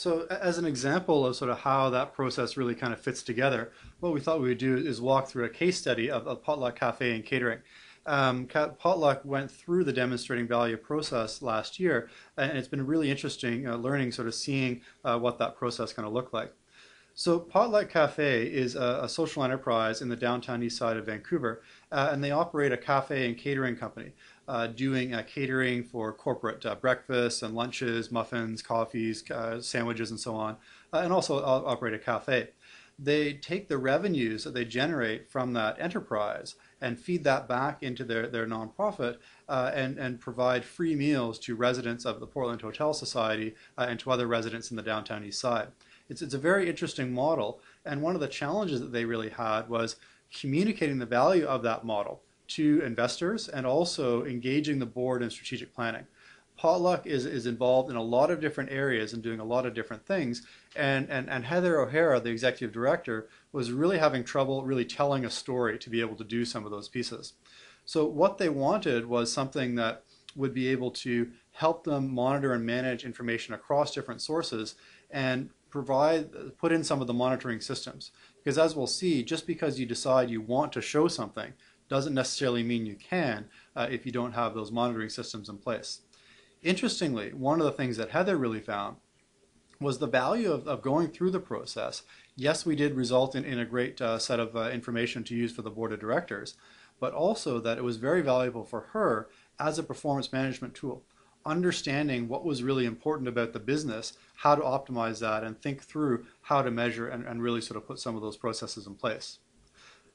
So as an example of sort of how that process really kind of fits together, what we thought we would do is walk through a case study of Potluck Cafe and catering. Potluck went through the demonstrating value process last year, and it's been really interesting learning, sort of seeing what that process kind of looked like. So Potluck Cafe is a social enterprise in the downtown east side of Vancouver, and they operate a cafe and catering company, doing catering for corporate breakfasts and lunches, muffins, coffees, sandwiches, and so on, and also operate a cafe. They take the revenues that they generate from that enterprise and feed that back into their nonprofit and provide free meals to residents of the Portland Hotel Society and to other residents in the downtown east side. It's a very interesting model, and one of the challenges that they really had was communicating the value of that model to investors and also engaging the board in strategic planning. Potluck is involved in a lot of different areas and doing a lot of different things, and Heather O'Hara, the executive director, was really having trouble really telling a story to be able to do some of those pieces. So what they wanted was something that would be able to help them monitor and manage information across different sources and put in some of the monitoring systems. Because as we'll see, just because you decide you want to show something doesn't necessarily mean you can if you don't have those monitoring systems in place. Interestingly, one of the things that Heather really found was the value of going through the process. Yes, we did result in a great set of information to use for the board of directors, but also that it was very valuable for her as a performance management tool, understanding what was really important about the business, how to optimize that, and think through how to measure and really sort of put some of those processes in place.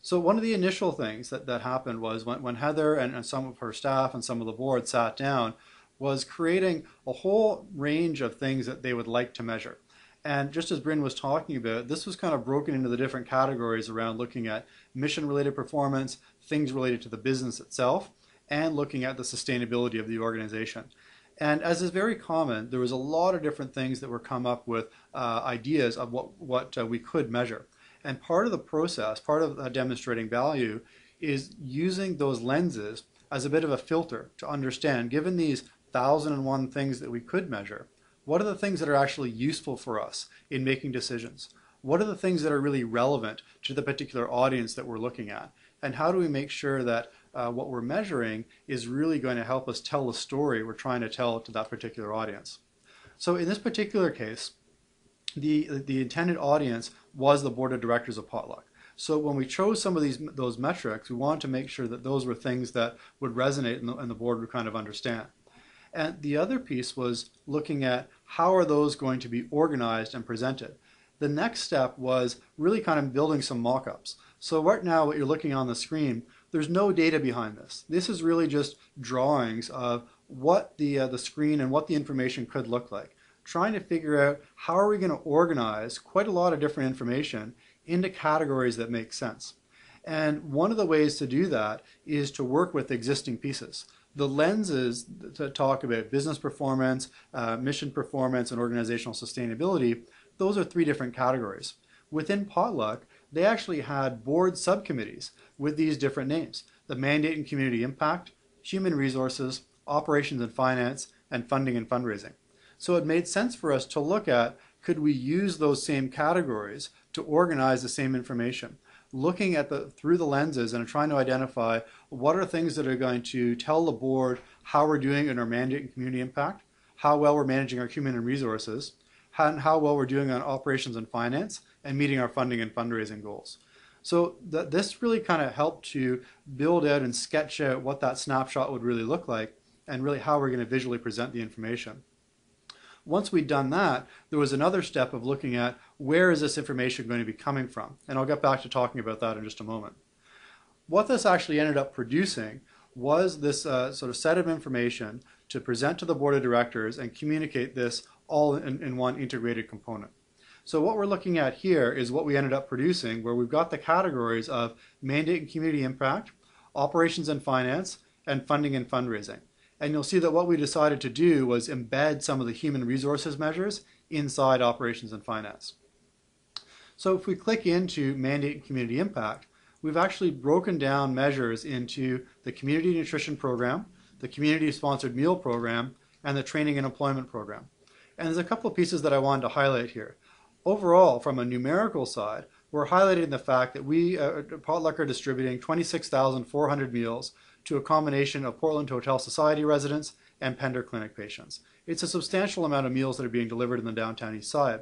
So one of the initial things that happened was when Heather and some of her staff and some of the board sat down, was creating a whole range of things that they would like to measure. And just as Bryn was talking about, this was kind of broken into the different categories around looking at mission-related performance, things related to the business itself, and looking at the sustainability of the organization. And as is very common, there was a lot of different things that were come up with ideas of what we could measure. And part of the process, part of demonstrating value, is using those lenses as a bit of a filter to understand, given these 1,001 things that we could measure, what are the things that are actually useful for us in making decisions? What are the things that are really relevant to the particular audience that we're looking at? And how do we make sure that what we're measuring is really going to help us tell the story we're trying to tell to that particular audience? So in this particular case, the intended audience was the board of directors of Potluck. So when we chose some of those metrics, we wanted to make sure that those were things that would resonate and the board would kind of understand. And the other piece was looking at how are those going to be organized and presented. The next step was really kind of building some mock-ups. So right now what you're looking on the screen, there's no data behind this. This is really just drawings of what the screen and what the information could look like. Trying to figure out how are we going to organize quite a lot of different information into categories that make sense. And one of the ways to do that is to work with existing pieces. The lenses to talk about business performance, mission performance, and organizational sustainability, those are 3 different categories. Within Potluck, they actually had board subcommittees with these different names: the mandate and community impact, human resources, operations and finance, and funding and fundraising. So it made sense for us to look at, could we use those same categories to organize the same information? Looking at through the lenses and trying to identify what are things that are going to tell the board how we're doing in our mandate and community impact, how well we're managing our human and resources, and how well we're doing on operations and finance, and meeting our funding and fundraising goals. So this really kind of helped to build out and sketch out what that snapshot would really look like and really how we're going to visually present the information. Once we'd done that, there was another step of looking at where is this information going to be coming from? And I'll get back to talking about that in just a moment. What this actually ended up producing was this sort of set of information to present to the board of directors and communicate this all in one integrated component. So what we're looking at here is what we ended up producing, where we've got the categories of mandate and community impact, operations and finance, and funding and fundraising. And you'll see that what we decided to do was embed some of the human resources measures inside operations and finance. So if we click into mandate and community impact, we've actually broken down measures into the community nutrition program, the community sponsored meal program, and the training and employment program. And there's a couple of pieces that I wanted to highlight here. Overall, from a numerical side, we're highlighting the fact that we at Potluck are distributing 26,400 meals to a combination of Portland Hotel Society residents and Pender Clinic patients. It's a substantial amount of meals that are being delivered in the downtown east side.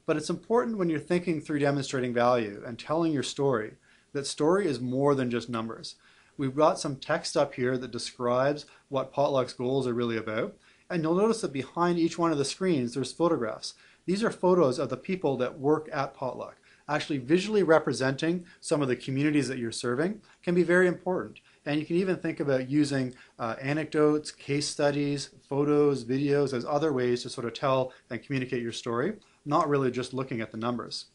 But it's important when you're thinking through demonstrating value and telling your story, that story is more than just numbers. We've got some text up here that describes what Potluck's goals are really about. And you'll notice that behind each one of the screens, there's photographs. These are photos of the people that work at Potluck. Actually visually representing some of the communities that you're serving can be very important. And you can even think about using anecdotes, case studies, photos, videos as other ways to sort of tell and communicate your story, not really just looking at the numbers.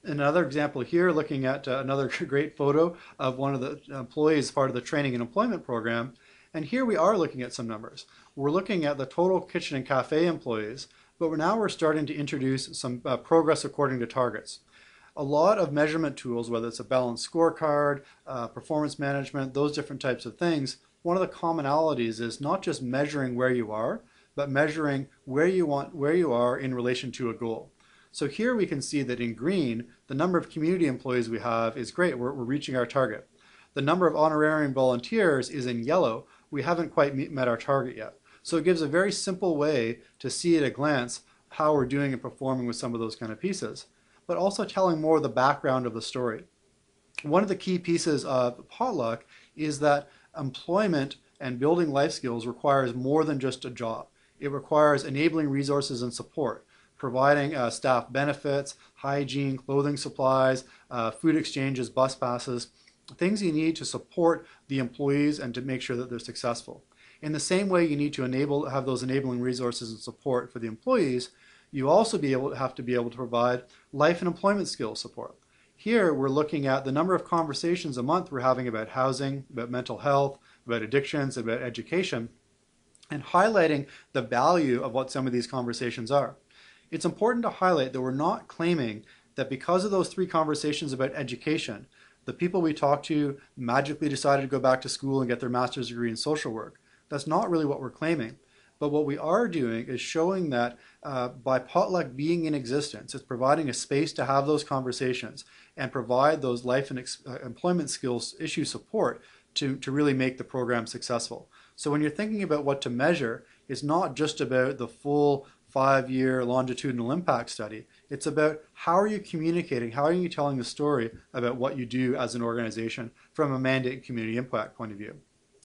Another example here, looking at another great photo of one of the employees part of the training and employment program. And here we are looking at some numbers. We're looking at the total kitchen and cafe employees, but now we're starting to introduce some progress according to targets. A lot of measurement tools, whether it's a balanced scorecard, performance management, those different types of things, one of the commonalities is not just measuring where you are, but measuring where you are in relation to a goal. So here we can see that in green, the number of community employees we have is great. We're reaching our target. The number of honorarium volunteers is in yellow. We haven't quite met our target yet. So it gives a very simple way to see at a glance how we're doing and performing with some of those kind of pieces, but also telling more of the background of the story. One of the key pieces of Potluck is that employment and building life skills requires more than just a job. It requires enabling resources and support, providing staff benefits, hygiene, clothing supplies, food exchanges, bus passes, things you need to support the employees and to make sure that they're successful. In the same way you need to have those enabling resources and support for the employees, you also have to be able to provide life and employment skills support. Here we're looking at the number of conversations a month we're having about housing, about mental health, about addictions, about education, and highlighting the value of what some of these conversations are. It's important to highlight that we're not claiming that because of those 3 conversations about education, the people we talked to magically decided to go back to school and get their master's degree in social work. That's not really what we're claiming. But what we are doing is showing that by Potluck being in existence, it's providing a space to have those conversations and provide those life and employment skills issue support to really make the program successful. So when you're thinking about what to measure, it's not just about the full 5-year longitudinal impact study. It's about how are you communicating, how are you telling the story about what you do as an organization from a mandate and community impact point of view.